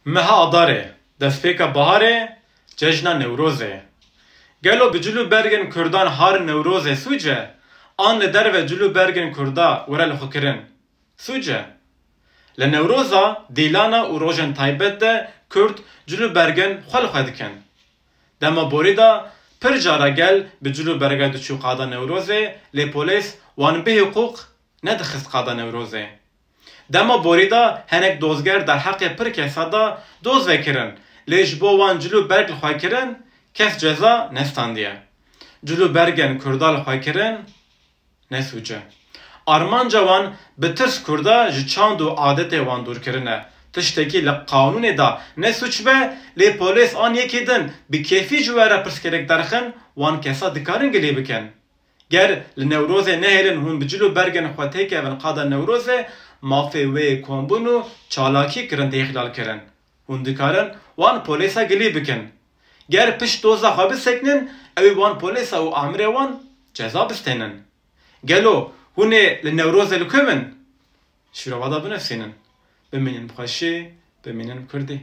Meha adare, destpêka baharê, cejna Newrozê. Gelo bi cilû bergên Kurdan har Newrozê sûce, an li derve cilû bergên Kurda were li xwe kirin. Sûce. Li Newroza, dîlana û rojên taybet de Kurd cilû bergên xwe li xwe dikin. Dema borî da pir cara gel bi cilû berge diçû qada Newrozê, lê polîs wan bi hiqûq nedixist qada Newrozê. Dema borî da henek dozger der heqê pir kesa da doz vekirin, lê ji bo wan cilû berg li xwe kirin, kes ceza nestandiye. Cilû bergên Kurda li xwe kirin, nesûce. Armanca wan bi tirs Kurda ji çand û adetê wan dûrkirine. Tiştekî li qanûnê da ne suç be, lê polîs an yekê din bi kêfî ji were pirsgirêk derxin, wan kesa dikarin gilê bikin. Ger li Newrozê nehêlin hûn bi cilû bergên xwe têkevin qada Newrozê, mafê wê kombûn û çalakî kirin tê ixlal kirin. Hûn dikarin wan polîsa gilê bikin. Ger pişt doza xwe bisekinin, ew ê wan polîsa û amirê wan ceza bistênin. Gelo hûn ê li Newrozê li ku bin? Şîrova da binivîsînin. Bimînin xweşî, bimînin Kurdî.